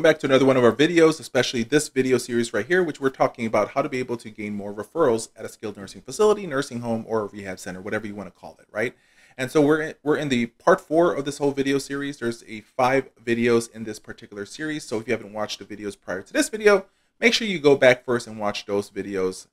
back to another one of our videos, especially this video series right here, which we're talking about how to be able to gain more referrals at a skilled nursing facility, nursing home, or a rehab center, whatever you want to call it, right? And so we're in the part 4 of this whole video series. There's 5 videos in this particular series. So if you haven't watched the videos prior to this video, make sure you go back first and watch those videos,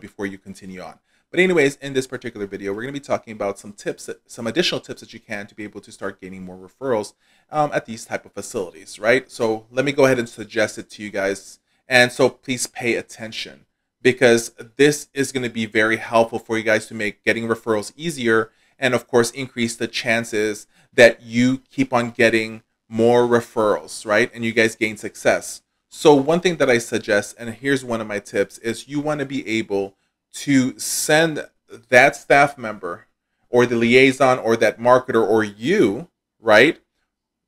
before you continue on. But anyways, in this particular video, we're going to be talking about some additional tips that you can to be able to start gaining more referrals at these type of facilities, right? So let me go ahead and suggest it to you guys. And so please pay attention, because this is going to be very helpful for you guys to make getting referrals easier, and of course, increase the chances that you keep on getting more referrals, right? And you guys gain success. So one thing that I suggest, and here's one of my tips, is you want to be able to send that staff member or the liaison or that marketer or you, right?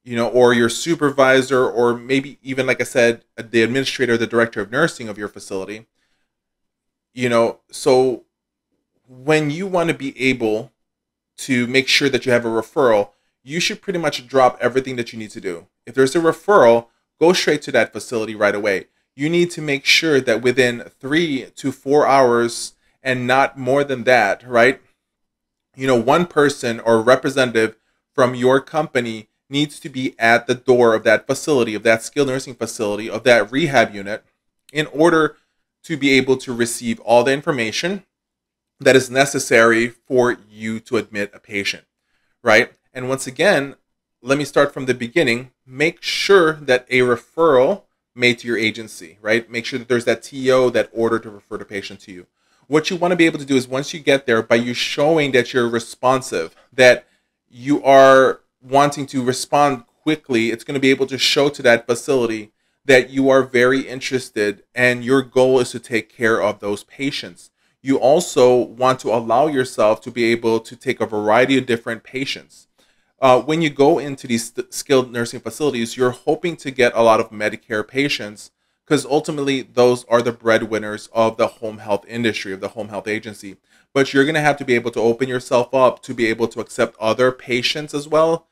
Or your supervisor, or maybe even, like I said, the administrator, the director of nursing of your facility. So when you want to be able to make sure that you have a referral, you should pretty much drop everything that you need to do. If there's a referral, go straight to that facility right away. You need to make sure that within 3 to 4 hours, and not more than that, right? One person or representative from your company needs to be at the door of that facility, of that skilled nursing facility, of that rehab unit, in order to be able to receive all the information that is necessary for you to admit a patient, right? And once again, let me start from the beginning. Make sure that a referral made to your agency, right? Make sure that there's that TO, that order to refer the patient to you. What you want to be able to do is, once you get there, by you showing that you're responsive, that you are wanting to respond quickly, it's going to be able to show to that facility that you are very interested and your goal is to take care of those patients. You also want to allow yourself to be able to take a variety of different patients. When you go into these skilled nursing facilities, you're hoping to get a lot of Medicare patients, because ultimately those are the breadwinners of the home health industry, of the home health agency. But you're going to have to be able to open yourself up to be able to accept other patients as well.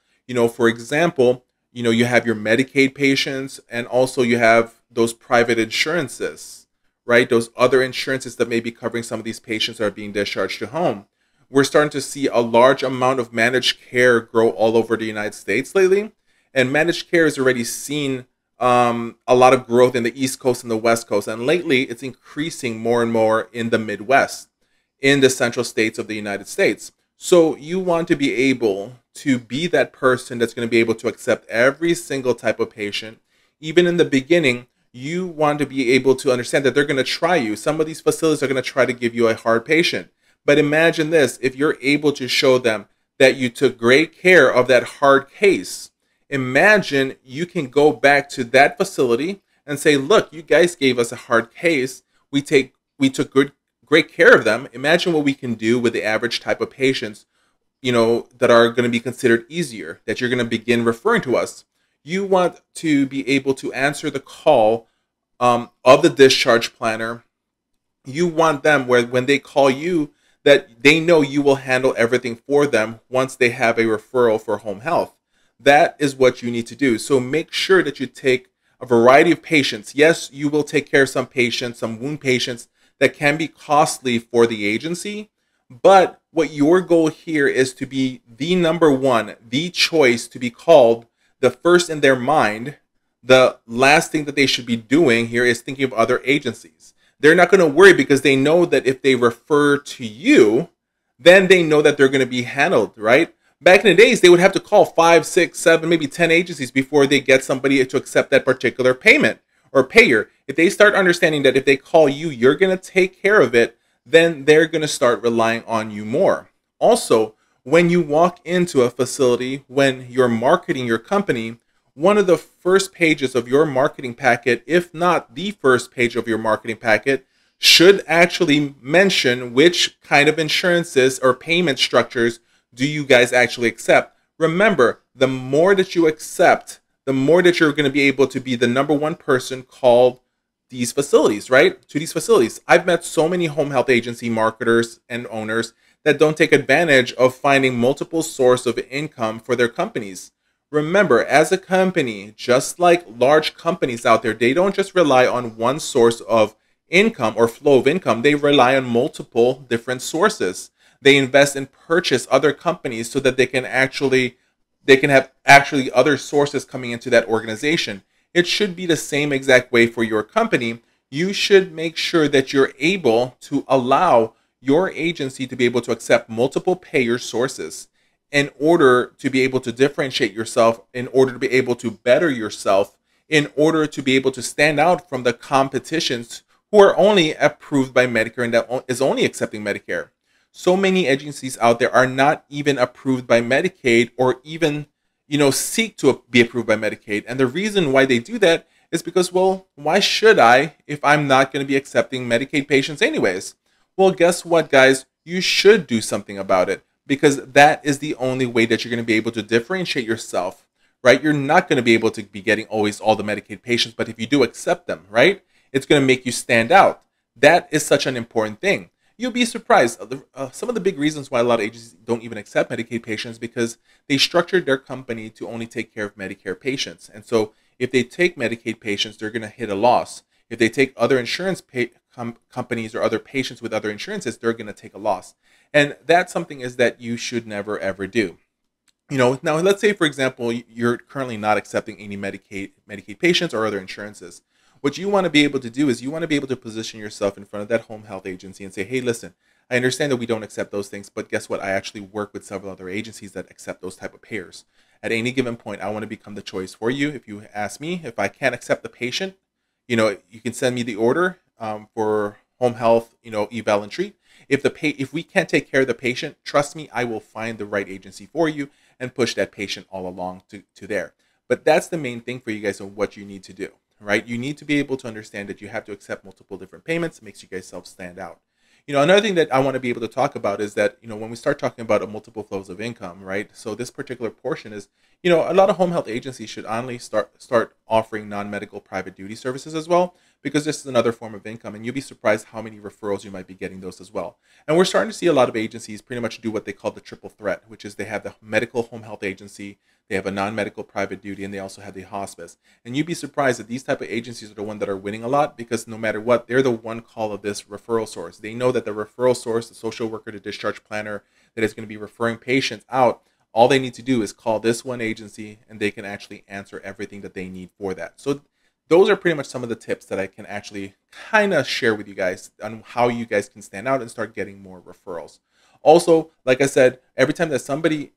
For example, you have your Medicaid patients, and also you have those private insurances, right? Those other insurances that may be covering some of these patients that are being discharged to home. We're starting to see a large amount of managed care grow all over the United States lately. And managed care has already seen a lot of growth in the East Coast and the West Coast. And lately, it's increasing more and more in the Midwest, in the central states of the United States. So you want to be able to be that person that's going to be able to accept every single type of patient. Even in the beginning, you want to be able to understand that they're going to try you. Some of these facilities are going to try to give you a hard patient. But imagine this, if you're able to show them that you took great care of that hard case, imagine you can go back to that facility and say, look, you guys gave us a hard case. We took great care of them. Imagine what we can do with the average type of patients, that are going to be considered easier, that you're going to begin referring to us. You want to be able to answer the call of the discharge planner. You want them, when they call you, that they know you will handle everything for them once they have a referral for home health. That is what you need to do. So make sure that you take a variety of patients. Yes, you will take care of some patients, some wound patients that can be costly for the agency. But what your goal here is to be the number one, the choice to be called, the first in their mind. The last thing that they should be doing here is thinking of other agencies. They're not going to worry, because they know that if they refer to you, then they know that they're going to be handled, right? Back in the days, they would have to call 5, 6, 7, maybe 10 agencies before they get somebody to accept that particular payment or payer. If they start understanding that if they call you, you're going to take care of it, then they're going to start relying on you more. Also, when you walk into a facility, when you're marketing your company, one of the first pages of your marketing packet, if not the first page of your marketing packet, should actually mention which kind of insurances or payment structures do you guys actually accept. Remember, the more that you accept, the more that you're going to be able to be the number one person called these facilities, right? To these facilities. I've met so many home health agency marketers and owners that don't take advantage of finding multiple sources of income for their companies, Remember, as a company, just like large companies out there, they don't just rely on one source of income or flow of income. They rely on multiple different sources. They invest and purchase other companies so that they can have actually other sources coming into that organization. It should be the same exact way for your company. You should make sure that you're able to allow your agency to be able to accept multiple payer sources in order to be able to differentiate yourself, in order to be able to better yourself, in order to be able to stand out from the competitions who are only approved by Medicare and that is only accepting Medicare. So many agencies out there are not even approved by Medicaid or even, seek to be approved by Medicaid. And the reason why they do that is because, well, why should I if I'm not going to be accepting Medicaid patients anyways? Well, guess what, guys? You should do something about it, because that is the only way that you're going to be able to differentiate yourself, right? You're not going to be able to be getting always all the Medicaid patients, but if you do accept them, right, it's going to make you stand out. That is such an important thing. You'll be surprised. Some of the big reasons why a lot of agencies don't even accept Medicaid patients because they structured their company to only take care of Medicare patients. And so if they take Medicaid patients, they're going to hit a loss. If they take other insurance companies or other patients with other insurances, they're going to take a loss. And that's something is that you should never, ever do. Now let's say, for example, you're currently not accepting any Medicaid patients or other insurances. What you want to be able to do is you want to be able to position yourself in front of that home health agency and say, hey, listen, I understand that we don't accept those things, but guess what? I actually work with several other agencies that accept those type of payers. At any given point, I want to become the choice for you. If you ask me, if I can't accept the patient, you can send me the order for home health, eval and treat. If we can't take care of the patient, trust me, I will find the right agency for you and push that patient all along to there. But that's the main thing for you guys on what you need to do, right? You need to be able to understand that you have to accept multiple different payments. It makes you guys self-stand out. Another thing that I want to be able to talk about is that, when we start talking about a multiple flows of income, right? So this particular portion is, a lot of home health agencies should only start offering non-medical private duty services as well, because this is another form of income, and you'll be surprised how many referrals you might be getting those as well. And we're starting to see a lot of agencies pretty much do what they call the triple threat, which is they have the medical home health agency, they have a non-medical private duty, and they also have the hospice. And you'd be surprised that these type of agencies are the one that are winning a lot, because no matter what, they're the one call of this referral source. They know that the referral source, the social worker, the discharge planner that is going to be referring patients out, all they need to do is call this one agency and they can actually answer everything that they need for that. So those are pretty much some of the tips that I can actually kind of share with you guys on how you guys can stand out and start getting more referrals. Also, like I said, every time that somebody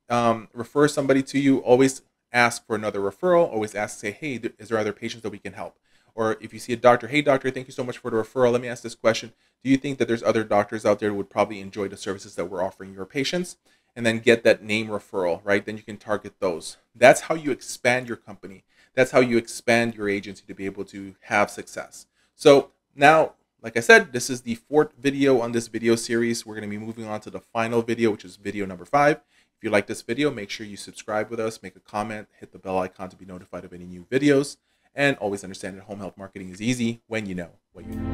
refers somebody to you, always ask for another referral. Always ask, say, hey, is there other patients that we can help? Or if you see a doctor, hey, doctor, thank you so much for the referral. Let me ask this question. Do you think that there's other doctors out there who would probably enjoy the services that we're offering your patients? And then get that name referral, right? Then you can target those. That's how you expand your company. That's how you expand your agency to be able to have success. So now, like I said, this is the 4th video on this video series. We're going to be moving on to the final video, which is video number 5. If you like this video, make sure you subscribe with us, make a comment, hit the bell icon to be notified of any new videos, and always understand that home health marketing is easy when you know what you know.